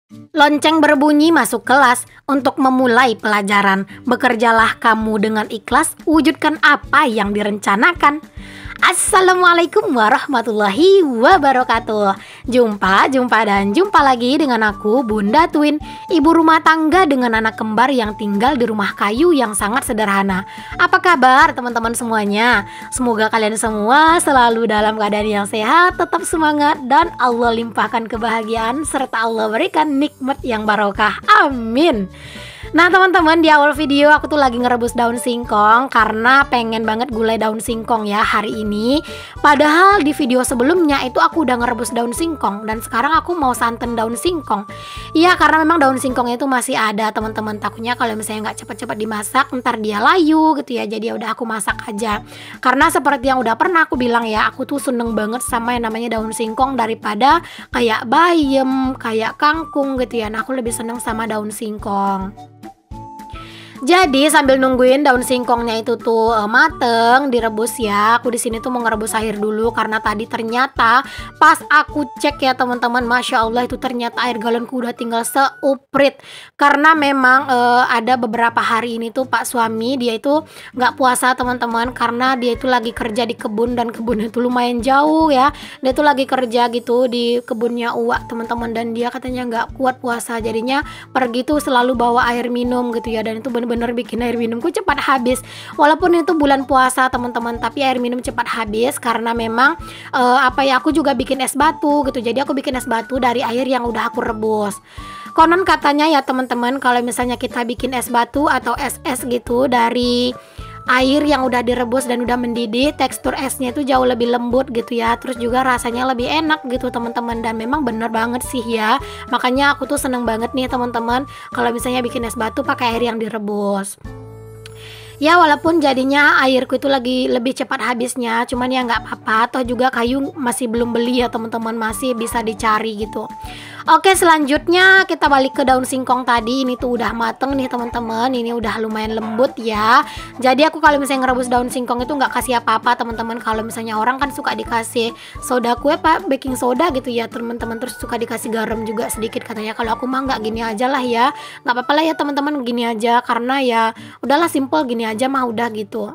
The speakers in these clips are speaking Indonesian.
Lonceng berbunyi masuk kelas untuk memulai pelajaran. Bekerjalah kamu dengan ikhlas, wujudkan apa yang direncanakan. Assalamualaikum warahmatullahi wabarakatuh. Jumpa lagi dengan aku, Bunda Twin, ibu rumah tangga dengan anak kembar yang tinggal di rumah kayu yang sangat sederhana. Apa kabar teman-teman semuanya? Semoga kalian semua selalu dalam keadaan yang sehat, tetap semangat, dan Allah limpahkan kebahagiaan serta Allah berikan nikmat yang barokah. Amin. Nah teman-teman, di awal video aku tuh lagi ngerebus daun singkong karena pengen banget gulai daun singkong ya hari ini. Padahal di video sebelumnya itu aku udah ngerebus daun singkong dan sekarang aku mau santen daun singkong. Iya, karena memang daun singkongnya itu masih ada teman-teman. Takutnya kalau misalnya nggak cepet-cepet dimasak ntar dia layu gitu ya. Jadi ya udah aku masak aja. Karena seperti yang udah pernah aku bilang ya, aku tuh seneng banget sama yang namanya daun singkong daripada kayak bayam, kayak kangkung gitu ya. Nah aku lebih seneng sama daun singkong. Jadi sambil nungguin daun singkongnya itu tuh mateng, direbus ya. Aku di sini tuh mau ngerebus air dulu karena tadi ternyata pas aku cek ya teman-teman, masya Allah itu ternyata air galonku udah tinggal seuprit. Karena memang ada beberapa hari ini tuh Pak suami dia itu nggak puasa teman-teman, karena dia itu lagi kerja di kebun dan kebunnya itu lumayan jauh ya. Dia tuh lagi kerja gitu di kebunnya uak teman-teman, dan dia katanya nggak kuat puasa, jadinya pergi tuh selalu bawa air minum gitu ya, dan itu bener bikin air minumku cepat habis. Walaupun itu bulan puasa teman-teman, tapi air minum cepat habis karena memang aku juga bikin es batu gitu. Jadi aku bikin es batu dari air yang udah aku rebus. Konon katanya ya teman-teman, kalau misalnya kita bikin es batu atau es gitu dari air yang udah direbus dan udah mendidih, tekstur esnya itu jauh lebih lembut gitu ya. Terus juga rasanya lebih enak gitu teman-teman, dan memang bener banget sih ya. Makanya aku tuh seneng banget nih teman-teman kalau misalnya bikin es batu pakai air yang direbus. Ya walaupun jadinya airku itu lagi lebih cepat habisnya, cuman ya nggak apa-apa, toh juga kayu masih belum beli ya teman-teman, masih bisa dicari gitu. Oke, selanjutnya kita balik ke daun singkong tadi. Ini tuh udah mateng nih teman-teman, ini udah lumayan lembut ya. Jadi aku kalau misalnya ngerebus daun singkong itu nggak kasih apa-apa teman-teman. Kalau misalnya orang kan suka dikasih soda kue, baking soda gitu ya teman-teman, terus suka dikasih garam juga sedikit katanya. Kalau aku mah nggak, gini aja lah ya, nggak apa-apa lah ya teman-teman, gini aja, karena ya udahlah simple gini aja mah udah gitu.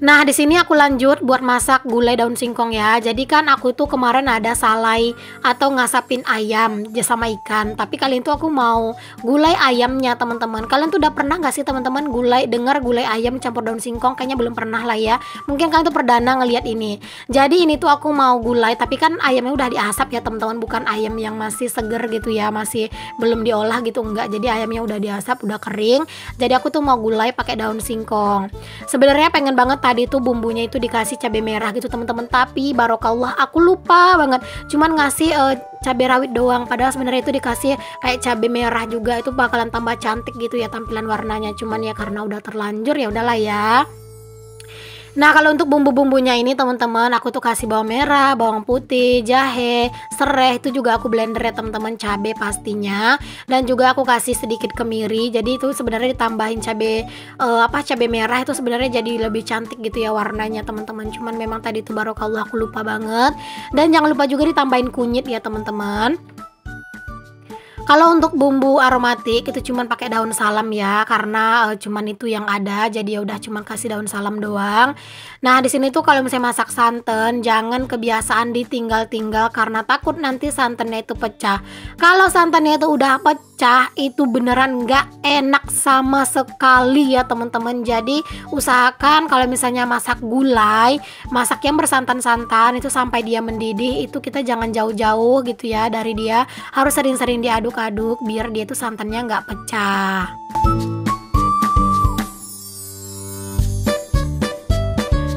Nah di sini aku lanjut buat masak gulai daun singkong ya. Jadi kan aku tuh kemarin ada salai atau ngasapin ayam sama ikan, tapi kali itu aku mau gulai ayamnya teman-teman. Kalian tuh udah pernah nggak sih teman-teman dengar gulai ayam campur daun singkong? Kayaknya belum pernah lah ya. Mungkin kalian tuh perdana ngelihat ini. Jadi ini tuh aku mau gulai, tapi kan ayamnya udah diasap ya teman-teman, bukan ayam yang masih seger gitu ya, masih belum diolah gitu, enggak. Jadi ayamnya udah diasap, udah kering. Jadi aku tuh mau gulai pakai daun singkong. Sebenarnya pengen banget tadi tuh bumbunya itu dikasih cabai merah gitu teman-teman, tapi barokallah aku lupa banget, cuman ngasih cabai rawit doang. Padahal sebenarnya itu dikasih kayak cabai merah juga, itu bakalan tambah cantik gitu ya tampilan warnanya. Cuman ya karena udah terlanjur ya udahlah ya. Nah kalau untuk bumbu-bumbunya ini teman-teman, aku tuh kasih bawang merah, bawang putih, jahe, serai, itu juga aku blender ya teman-teman, cabai pastinya, dan juga aku kasih sedikit kemiri. Jadi itu sebenarnya ditambahin cabai merah itu sebenarnya jadi lebih cantik gitu ya warnanya teman-teman. Cuman memang tadi itu barokallah aku lupa banget. Dan jangan lupa juga ditambahin kunyit ya teman-teman. Kalau untuk bumbu aromatik itu cuman pakai daun salam ya, karena cuman itu yang ada, jadi ya udah cuman kasih daun salam doang. Nah di sini tuh kalau misalnya masak santan jangan kebiasaan ditinggal-tinggal karena takut nanti santannya itu pecah. Kalau santannya itu udah pecah itu beneran nggak enak sama sekali ya teman-teman. Jadi usahakan kalau misalnya masak gulai, masak yang bersantan-santan itu sampai dia mendidih, itu kita jangan jauh-jauh gitu ya dari dia, harus sering-sering diaduk-aduk biar dia tuh santannya nggak pecah.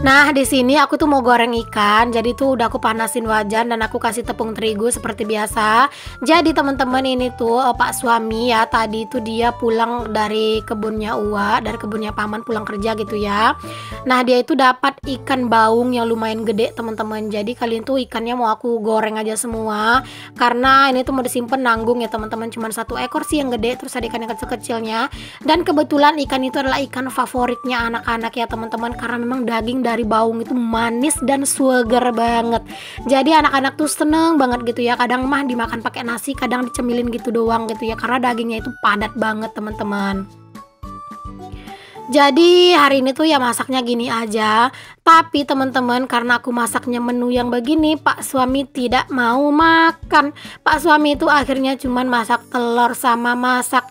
Nah, di sini aku tuh mau goreng ikan. Jadi tuh udah aku panasin wajan dan aku kasih tepung terigu seperti biasa. Jadi teman-teman ini tuh Pak suami ya, tadi tuh dia pulang dari kebunnya dari kebunnya paman, pulang kerja gitu ya. Nah, dia itu dapat ikan baung yang lumayan gede teman-teman. Jadi kalian tuh ikannya mau aku goreng aja semua karena ini tuh mau disimpan nanggung ya teman-teman. Cuman 1 ekor sih yang gede, terus ada ikan yang kecil-kecilnya. Dan kebetulan ikan itu adalah ikan favoritnya anak-anak ya teman-teman, karena memang daging dari dari bawang itu manis dan seger banget. Jadi anak-anak tuh seneng banget gitu ya. Kadang mah dimakan pakai nasi, kadang dicemilin gitu doang gitu ya, karena dagingnya itu padat banget teman-teman. Jadi hari ini tuh ya masaknya gini aja. Tapi teman-teman, karena aku masaknya menu yang begini, Pak suami tidak mau makan. Pak suami itu akhirnya cuman masak telur sama masak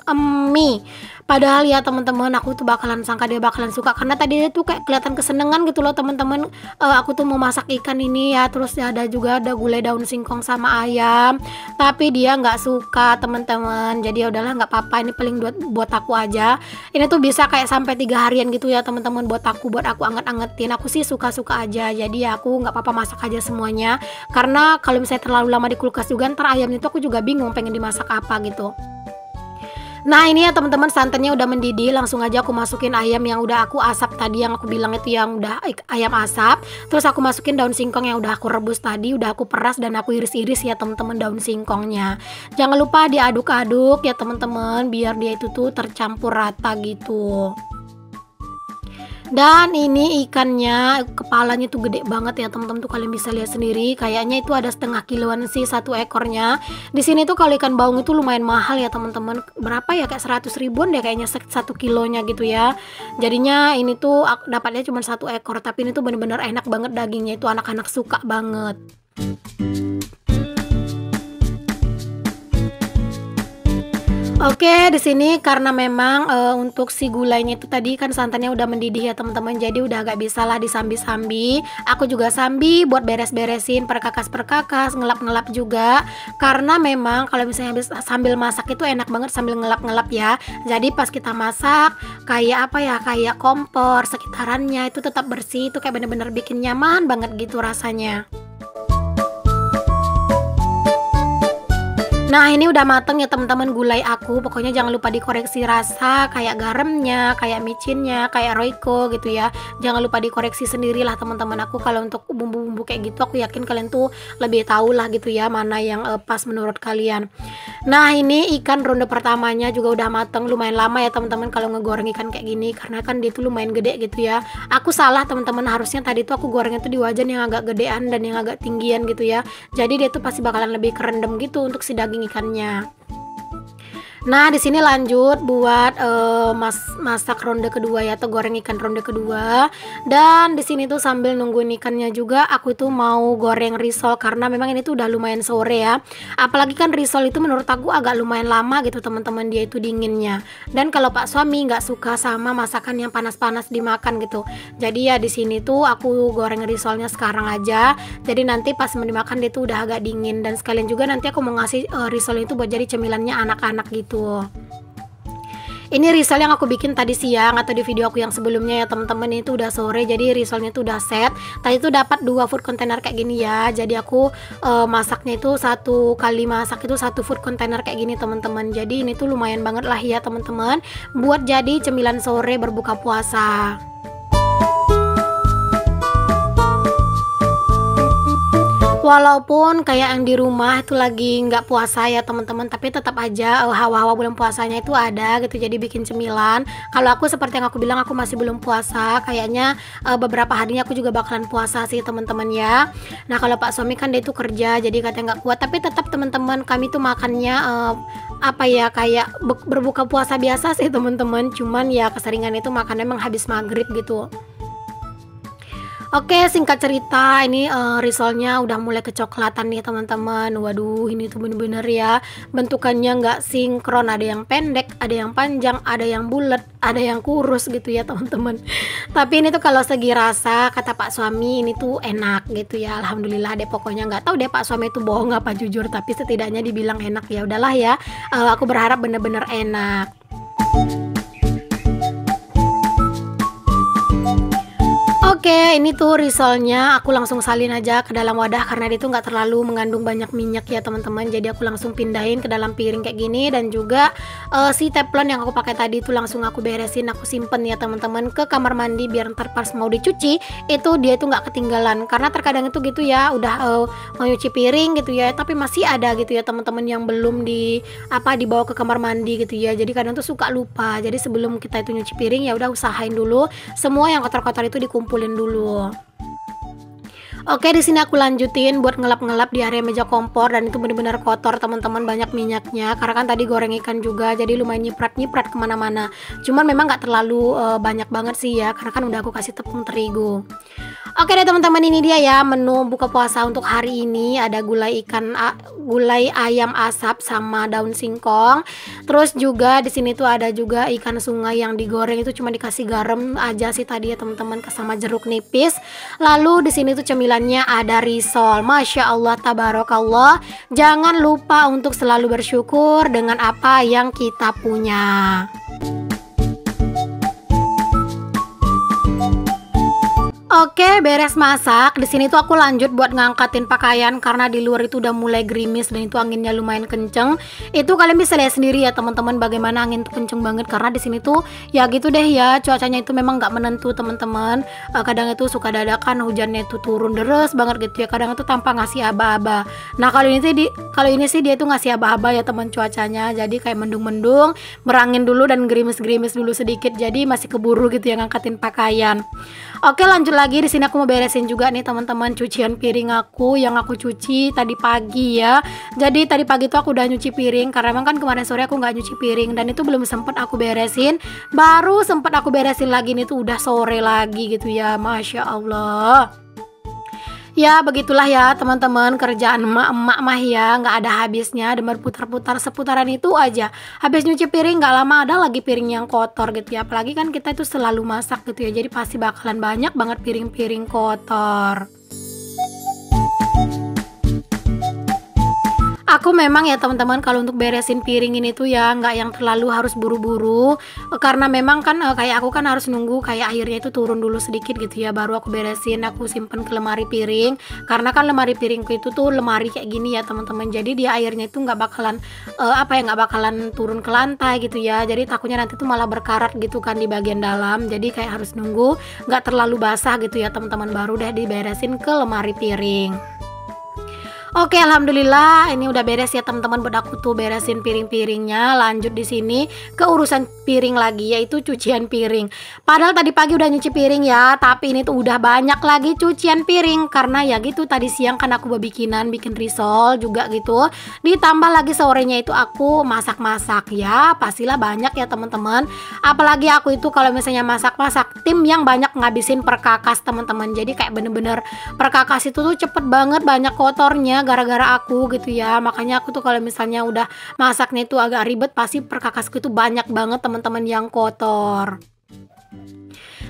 mie. Padahal ya teman-teman, aku tuh bakalan sangka dia bakalan suka, karena tadi dia tuh kayak kelihatan kesenengan gitu loh teman-teman. Aku tuh mau masak ikan ini ya, terus ya ada gulai daun singkong sama ayam. Tapi dia nggak suka teman-teman. Jadi ya udahlah, nggak apa-apa, ini paling buat aku aja. Ini tuh bisa kayak sampai 3 harian gitu ya teman-teman, buat aku anget-angetin. Aku sih suka-suka aja. Jadi ya aku nggak apa-apa masak aja semuanya. Karena kalau misalnya terlalu lama di kulkas juga, ntar ayamnya tuh aku juga bingung pengen dimasak apa gitu. Nah ini ya teman-teman, santannya udah mendidih, langsung aja aku masukin ayam yang udah aku asap tadi, yang aku bilang itu yang udah ayam asap. Terus aku masukin daun singkong yang udah aku rebus tadi, udah aku peras dan aku iris-iris ya teman-teman daun singkongnya. Jangan lupa diaduk-aduk ya teman-teman, biar dia itu tuh tercampur rata gitu. Dan ini ikannya, kepalanya tuh gede banget ya teman-teman, tuh kalian bisa lihat sendiri. Kayaknya itu ada setengah kiloan sih satu ekornya. Di sini tuh kalau ikan baung itu lumayan mahal ya teman-teman. Berapa ya, kayak 100 ribuan deh kayaknya 1 kilonya gitu ya. Jadinya ini tuh dapatnya cuma 1 ekor, tapi ini tuh bener-bener enak banget dagingnya, itu anak-anak suka banget. Oke, di sini karena memang untuk si gulainya itu tadi kan santannya udah mendidih ya teman-teman, jadi udah agak bisa lah disambi-sambi. Aku juga sambi buat beres-beresin, perkakas-perkakas, ngelap-ngelap juga. Karena memang kalau misalnya sambil masak itu enak banget sambil ngelap-ngelap ya. Jadi pas kita masak kayak apa ya, kayak kompor sekitarannya itu tetap bersih, itu kayak bener-bener bikin nyaman banget gitu rasanya. Nah ini udah mateng ya teman-teman gulai aku. Pokoknya jangan lupa dikoreksi rasa, kayak garamnya, kayak micinnya, kayak roiko gitu ya. Jangan lupa dikoreksi sendirilah teman-teman aku. Kalau untuk bumbu-bumbu kayak gitu, aku yakin kalian tuh lebih tahu lah gitu ya, mana yang pas menurut kalian. Nah ini ikan ronde pertamanya juga udah mateng. Lumayan lama ya teman-teman kalau ngegoreng ikan kayak gini, karena kan dia tuh lumayan gede gitu ya. Aku salah teman-teman, harusnya tadi tuh aku gorengnya tuh di wajan yang agak gedean dan yang agak tinggian gitu ya. Jadi dia tuh pasti bakalan lebih kerendam gitu untuk si daging ikannya. Nah di sini lanjut buat masak ronde kedua ya, atau goreng ikan ronde kedua. Dan di sini tuh sambil nungguin ikannya juga, aku tuh mau goreng risol, karena memang ini tuh udah lumayan sore ya. Apalagi kan risol itu menurut aku agak lumayan lama gitu teman-teman, dia itu dinginnya. Dan kalau Pak suami nggak suka sama masakan yang panas-panas dimakan gitu. Jadi ya di sini tuh aku goreng risolnya sekarang aja. Jadi nanti pas mau dimakan dia tuh udah agak dingin, dan sekalian juga nanti aku mau ngasih risol itu buat jadi cemilannya anak-anak gitu. Ini risol yang aku bikin tadi siang atau di video aku yang sebelumnya ya teman-teman. Itu udah sore, jadi risolnya itu udah set. Tadi itu dapat 2 food container kayak gini ya. Jadi aku masaknya itu 1 kali masak itu 1 food container kayak gini teman-teman. Jadi ini tuh lumayan banget lah ya teman-teman, buat jadi cemilan sore berbuka puasa. Walaupun kayak yang di rumah itu lagi nggak puasa ya teman-teman, tapi tetap aja hawa-hawa bulan puasanya itu ada gitu, jadi bikin cemilan. Kalau aku seperti yang aku bilang, aku masih belum puasa. Kayaknya beberapa harinya aku juga bakalan puasa sih teman-teman ya. Nah kalau Pak suami kan dia itu kerja, jadi katanya nggak kuat. Tapi tetap teman-teman, kami tuh makannya apa ya, kayak berbuka puasa biasa sih teman-teman. Cuman ya keseringan itu makan emang habis maghrib gitu. Oke, singkat cerita, ini risolnya udah mulai kecoklatan nih teman-teman. Waduh, ini tuh bener-bener ya bentukannya nggak sinkron. Ada yang pendek, ada yang panjang, ada yang bulat, ada yang kurus gitu ya teman-teman. Tapi ini tuh kalau segi rasa, kata Pak suami ini tuh enak gitu ya. Alhamdulillah deh, pokoknya nggak tahu deh Pak suami itu bohong apa jujur, tapi setidaknya dibilang enak ya udahlah ya. Aku berharap bener-bener enak. Oke, ini tuh risolnya aku langsung salin aja ke dalam wadah, karena dia tuh nggak terlalu mengandung banyak minyak ya teman-teman. Jadi aku langsung pindahin ke dalam piring kayak gini, dan juga si teflon yang aku pakai tadi itu langsung aku beresin, aku simpen ya teman-teman ke kamar mandi, biar ntar pas mau dicuci itu dia itu nggak ketinggalan. Karena terkadang itu gitu ya, udah mau nyuci piring gitu ya, tapi masih ada gitu ya teman-teman yang belum dibawa ke kamar mandi gitu ya. Jadi kadang tuh suka lupa. Jadi sebelum kita itu nyuci piring ya udah usahain dulu semua yang kotor-kotor itu dikumpulin dulu. Oke, di sini aku lanjutin buat ngelap-ngelap di area meja kompor, dan itu bener-bener kotor teman-teman, banyak minyaknya karena kan tadi goreng ikan juga, jadi lumayan nyiprat-nyiprat kemana-mana. Cuman memang nggak terlalu banyak banget sih ya, karena kan udah aku kasih tepung terigu. Oke deh teman-teman, ini dia ya menu buka puasa untuk hari ini. Ada gulai ayam asap sama daun singkong. Terus juga di sini tuh ada juga ikan sungai yang digoreng, itu cuma dikasih garam aja sih tadi ya teman-teman, sama jeruk nipis. Lalu di sini tuh cemilannya ada risol. Masya Allah, tabarakallah. Jangan lupa untuk selalu bersyukur dengan apa yang kita punya. Oke, beres masak. Di sini tuh aku lanjut buat ngangkatin pakaian karena di luar itu udah mulai gerimis dan itu anginnya lumayan kenceng. Itu kalian bisa lihat sendiri ya teman-teman, bagaimana angin tuh kenceng banget karena di sini tuh ya gitu deh ya, cuacanya itu memang nggak menentu teman-teman. Kadang itu suka dadakan hujannya itu turun deres banget gitu ya. Kadang itu tanpa ngasih aba-aba. Nah, kalau ini sih dia tuh ngasih aba-aba ya teman, cuacanya. Jadi kayak mendung-mendung, berangin dulu dan gerimis-gerimis dulu sedikit. Jadi masih keburu gitu ya ngangkatin pakaian. Oke, lanjut lagi. Di sini aku mau beresin juga nih teman-teman cucian piring aku yang aku cuci tadi pagi ya. Jadi tadi pagi tuh aku udah nyuci piring karena emang kan kemarin sore aku nggak nyuci piring dan itu belum sempet aku beresin. Baru sempet aku beresin lagi nih tuh udah sore lagi gitu ya. Masya Allah. Ya begitulah ya teman-teman, kerjaan emak-emak mah ya nggak ada habisnya, dan berputar-putar seputaran itu aja. Habis nyuci piring nggak lama ada lagi piring yang kotor gitu ya. Apalagi kan kita itu selalu masak gitu ya, jadi pasti bakalan banyak banget piring-piring kotor. Aku memang ya teman-teman kalau untuk beresin piring ini tuh ya nggak yang terlalu harus buru-buru, karena memang kan kayak aku kan harus nunggu kayak airnya itu turun dulu sedikit gitu ya, baru aku beresin, aku simpen ke lemari piring. Karena kan lemari piringku itu tuh lemari kayak gini ya teman-teman, jadi dia airnya itu nggak bakalan nggak bakalan turun ke lantai gitu ya, jadi takutnya nanti tuh malah berkarat gitu kan di bagian dalam. Jadi kayak harus nunggu nggak terlalu basah gitu ya teman-teman, baru deh diberesin ke lemari piring. Oke, alhamdulillah ini udah beres ya teman-teman, buat aku tuh beresin piring-piringnya. Lanjut di sini ke urusan piring lagi, yaitu cucian piring. Padahal tadi pagi udah nyuci piring ya, tapi ini tuh udah banyak lagi cucian piring karena ya gitu tadi siang kan aku bikin risol juga gitu. Ditambah lagi sorenya itu aku masak-masak ya, pastilah banyak ya teman-teman. Apalagi aku itu kalau misalnya masak-masak tim yang banyak ngabisin perkakas teman-teman. Jadi kayak bener-bener perkakas itu tuh cepet banget banyak kotornya gara-gara aku gitu ya. Makanya aku tuh kalau misalnya udah masaknya itu agak ribet, pasti perkakasku itu banyak banget teman-teman yang kotor.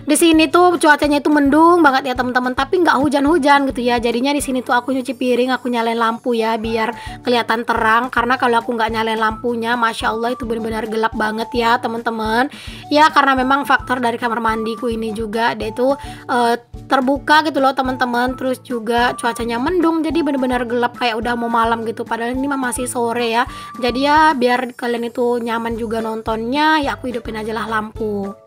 Di sini tuh cuacanya itu mendung banget ya teman-teman, tapi nggak hujan-hujan gitu ya. Jadinya di sini tuh aku nyuci piring, aku nyalain lampu ya biar kelihatan terang. Karena kalau aku nggak nyalain lampunya, masya Allah itu benar-benar gelap banget ya teman-teman. Ya karena memang faktor dari kamar mandiku ini juga dia itu terbuka gitu loh teman-teman. Terus juga cuacanya mendung, jadi benar-benar gelap kayak udah mau malam gitu. Padahal ini mah masih sore ya. Jadi ya biar kalian itu nyaman juga nontonnya, ya aku hidupin aja lah lampu.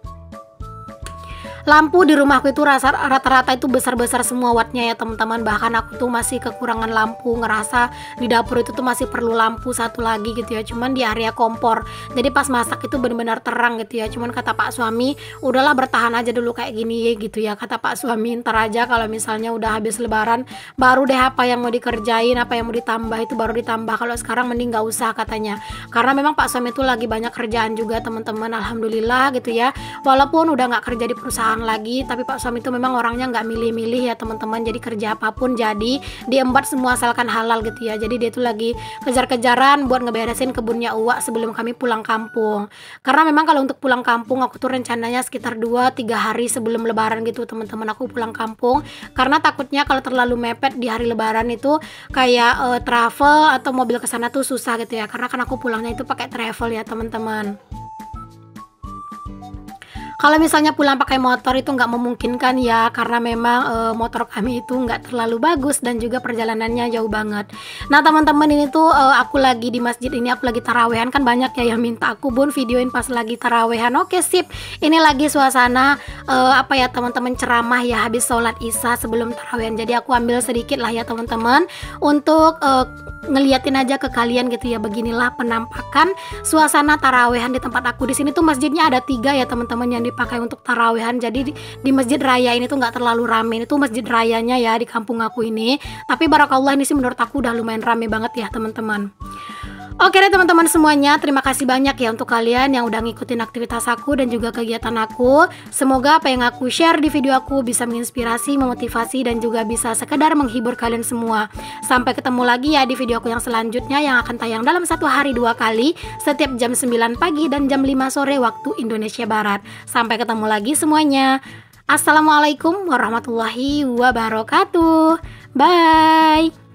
Lampu di rumahku itu rata-rata itu besar-besar semua wattnya ya teman-teman. Bahkan aku tuh masih kekurangan lampu, ngerasa di dapur itu tuh masih perlu lampu satu lagi gitu ya, cuman di area kompor. Jadi pas masak itu benar-benar terang gitu ya. Cuman kata Pak suami, udahlah bertahan aja dulu kayak gini gitu ya. Kata Pak suami, ntar aja kalau misalnya udah habis lebaran baru deh apa yang mau dikerjain, apa yang mau ditambah itu baru ditambah. Kalau sekarang mending gak usah katanya. Karena memang Pak suami itu lagi banyak kerjaan juga teman-teman, alhamdulillah gitu ya. Walaupun udah nggak kerja di perusahaan lagi, tapi Pak suami itu memang orangnya nggak milih-milih ya teman-teman. Jadi kerja apapun jadi diembat semua asalkan halal gitu ya. Jadi dia tuh lagi kejar-kejaran buat ngeberesin kebunnya Uwak sebelum kami pulang kampung. Karena memang kalau untuk pulang kampung aku tuh rencananya sekitar 2-3 hari sebelum lebaran gitu teman-teman, aku pulang kampung. Karena takutnya kalau terlalu mepet di hari lebaran itu kayak travel atau mobil kesana tuh susah gitu ya. Karena kan aku pulangnya itu pakai travel ya teman-teman. Kalau misalnya pulang pakai motor itu nggak memungkinkan ya, karena memang motor kami itu nggak terlalu bagus dan juga perjalanannya jauh banget. Nah teman-teman, ini tuh aku lagi di masjid ini, aku lagi tarawehan. Kan banyak ya yang minta aku bun videoin pas lagi tarawehan. Oke sip, ini lagi suasana teman-teman ceramah ya habis sholat isya sebelum tarawehan. Jadi aku ambil sedikit lah ya teman-teman untuk ngeliatin aja ke kalian gitu ya. Beginilah penampakan suasana tarawehan di tempat aku. Di sini tuh masjidnya ada 3 ya teman-teman yang dipakai untuk tarawehan. Jadi di masjid raya ini tuh nggak terlalu rame. Ini tuh masjid rayanya ya di kampung aku ini. Tapi barakallah ini sih menurut aku udah lumayan rame banget ya teman-teman. Oke deh teman-teman semuanya, terima kasih banyak ya untuk kalian yang udah ngikutin aktivitas aku dan juga kegiatan aku. Semoga apa yang aku share di video aku bisa menginspirasi, memotivasi, dan juga bisa sekedar menghibur kalian semua. Sampai ketemu lagi ya di video aku yang selanjutnya yang akan tayang dalam satu hari 2 kali, setiap jam 9 pagi dan jam 5 sore waktu Indonesia Barat. Sampai ketemu lagi semuanya. Assalamualaikum warahmatullahi wabarakatuh. Bye.